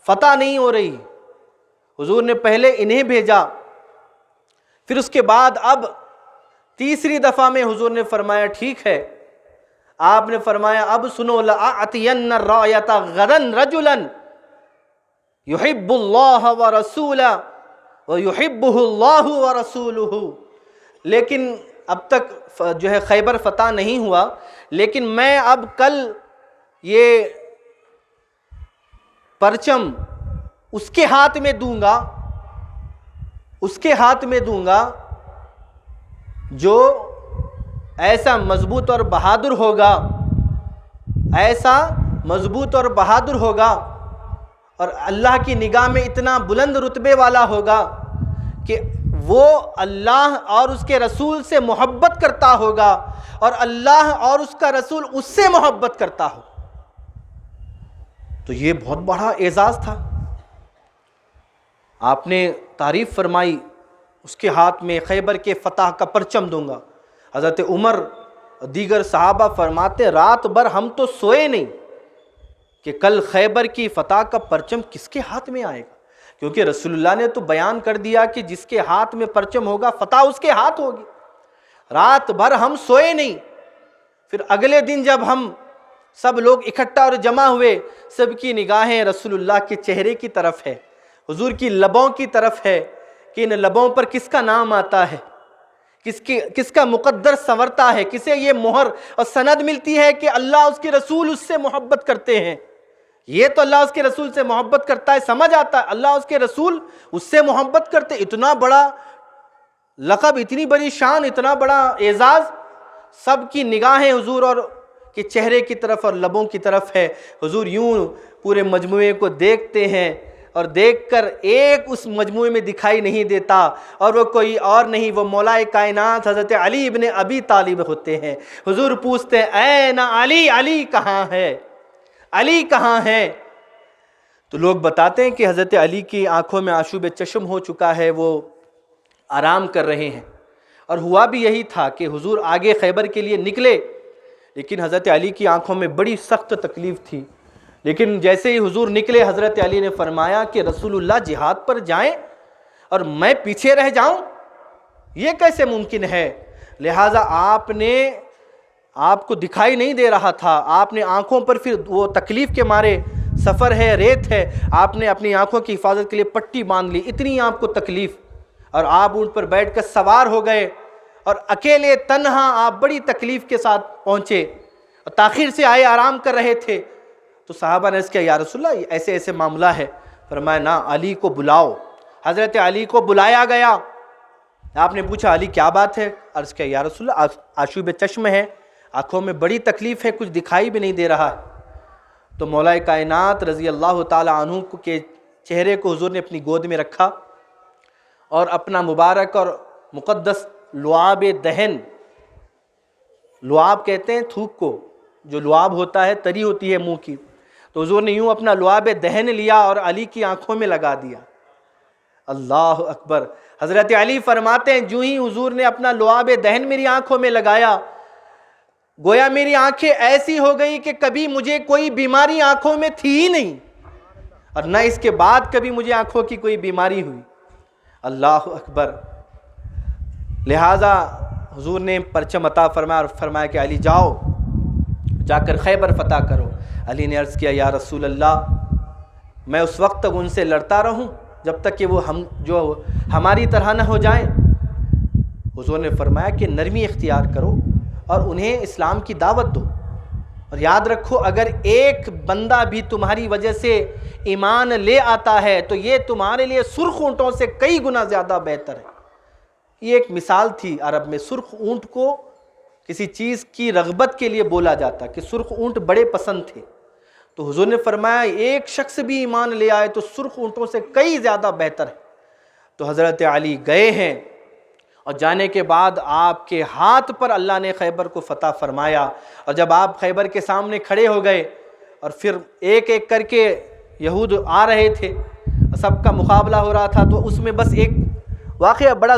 فتح نہیں ہو رہی۔ حضور نے پہلے انہیں بھیجا، پھر اس کے بعد اب تیسری دفعہ میں حضور نے فرمایا ٹھیک ہے، آپ نے فرمایا اب سنو، لَأَعْتِيَنَّ الرَّایَةَ غَدًا رَجُلًا يُحِبُّ اللَّهَ وَرَسُولَهُ وَيُحِبُّهُ اللَّهُ وَرَسُولُهُ۔ لیکن اب تک جو ہے خیبر فتح نہیں ہوا، لیکن میں اب کل یہ پرچم اس کے ہاتھ میں دوں گا، اس کے ہاتھ میں دوں گا جو ایسا مضبوط اور بہادر ہوگا، ایسا مضبوط اور بہادر ہوگا، اور اللہ کی نگاہ میں اتنا بلند رتبے والا ہوگا کہ وہ اللہ اور اس کے رسول سے محبت کرتا ہوگا، اور اللہ اور اس کا رسول اس سے محبت کرتا ہو۔ تو یہ بہت بڑا اعزاز تھا۔ آپ نے تعریف فرمائی، اس کے ہاتھ میں خیبر کے فتح کا پرچم دوں گا۔ حضرت عمر دیگر صحابہ فرماتے رات بھر ہم تو سوئے نہیں کہ کل خیبر کی فتح کا پرچم کس کے ہاتھ میں آئے گا، کیونکہ رسول اللہ نے تو بیان کر دیا کہ جس کے ہاتھ میں پرچم ہوگا فتح اس کے ہاتھ ہوگی۔ رات بھر ہم سوئے نہیں۔ پھر اگلے دن جب ہم سب لوگ اکٹھا اور جمع ہوئے، سب کی نگاہیں رسول اللہ کے چہرے کی طرف ہے، حضور کی لبوں کی طرف ہے کہ ان لبوں پر کس کا نام آتا ہے، کس کا مقدر سنورتا ہے، کسے یہ مہر اور سند ملتی ہے کہ اللہ اس کے رسول اس سے محبت کرتے ہیں۔ یہ تو اللہ اس کے رسول سے محبت کرتا ہے، سمجھ آتا ہے اللہ اس کے رسول اس سے محبت کرتے۔ اتنا بڑا لقب، اتنی بڑی شان، اتنا بڑا اعزاز، سب کی نگاہیں حضور اور کے چہرے کی طرف اور لبوں کی طرف ہے۔ حضور یوں پورے مجموعے کو دیکھتے ہیں، اور دیکھ کر ایک اس مجموعے میں دکھائی نہیں دیتا، اور وہ کوئی اور نہیں، وہ مولا کائنات حضرت علی ابن ابی طالب ہوتے ہیں۔ حضور پوچھتے ہیں این علی، علی کہاں ہے، علی کہاں ہے؟ تو لوگ بتاتے ہیں کہ حضرت علی کی آنکھوں میں آشوب چشم ہو چکا ہے، وہ آرام کر رہے ہیں۔ اور ہوا بھی یہی تھا کہ حضور آگے خیبر کے لیے نکلے، لیکن حضرت علی کی آنکھوں میں بڑی سخت تکلیف تھی۔ لیکن جیسے ہی حضور نکلے، حضرت علی نے فرمایا کہ رسول اللہ جہاد پر جائیں اور میں پیچھے رہ جاؤں، یہ کیسے ممکن ہے؟ لہٰذا آپ کو دکھائی نہیں دے رہا تھا، آپ نے آنکھوں پر، پھر وہ تکلیف کے مارے، سفر ہے، ریت ہے، آپ نے اپنی آنکھوں کی حفاظت کے لیے پٹی باندھ لی، اتنی آپ کو تکلیف، اور آپ اونٹ پر بیٹھ کر سوار ہو گئے، اور اکیلے تنہا آپ بڑی تکلیف کے ساتھ پہنچے، اور تاخیر سے آئے، آرام کر رہے تھے۔ تو صحابہ نے اس کیا، یا رسول اللہ ایسے ایسے معاملہ ہے۔ فرمایا نا، علی کو بلاؤ۔ حضرت علی کو بلایا گیا۔ آپ نے پوچھا علی کیا بات ہے؟ عرض کیا یا رسول اللہ آشوب چشم ہے، آنکھوں میں بڑی تکلیف ہے، کچھ دکھائی بھی نہیں دے رہا ہے۔ تو مولا کائنات رضی اللہ تعالی عنہ کے چہرے کو حضور نے اپنی گود میں رکھا، اور اپنا مبارک اور مقدس لعاب دہن، لعاب کہتے ہیں تھوک کو، جو لعاب ہوتا ہے، تری ہوتی ہے منہ کی، تو حضور نے یوں اپنا لعاب دہن لیا اور علی کی آنکھوں میں لگا دیا۔ اللہ اکبر۔ حضرت علی فرماتے ہیں جو ہی حضور نے اپنا لعاب دہن میری آنکھوں میں لگایا، گویا میری آنکھیں ایسی ہو گئی کہ کبھی مجھے کوئی بیماری آنکھوں میں تھی ہی نہیں، اور نہ اس کے بعد کبھی مجھے آنکھوں کی کوئی بیماری ہوئی۔ اللہ اکبر۔ لہٰذا حضور نے پرچم عطا فرمایا اور فرمایا کہ علی جاؤ، جا کر خیبر فتح کرو۔ علی نے عرض کیا یا رسول اللہ میں اس وقت تک ان سے لڑتا رہوں جب تک کہ وہ ہماری طرح نہ ہو جائیں؟ حضور نے فرمایا کہ نرمی اختیار کرو اور انہیں اسلام کی دعوت دو، اور یاد رکھو اگر ایک بندہ بھی تمہاری وجہ سے ایمان لے آتا ہے تو یہ تمہارے لیے سرخ اونٹوں سے کئی گنا زیادہ بہتر ہے۔ یہ ایک مثال تھی عرب میں، سرخ اونٹ کو کسی چیز کی رغبت کے لیے بولا جاتا کہ سرخ اونٹ بڑے پسند تھے، تو حضور نے فرمایا ایک شخص بھی ایمان لے آئے تو سرخ اونٹوں سے کئی زیادہ بہتر ہے۔ تو حضرت علی گئے ہیں، اور جانے کے بعد آپ کے ہاتھ پر اللہ نے خیبر کو فتح فرمایا، اور جب آپ خیبر کے سامنے کھڑے ہو گئے اور پھر ایک ایک کر کے یہود آ رہے تھے، سب کا مقابلہ ہو رہا تھا، تو اس میں بس ایک واقعہ بڑا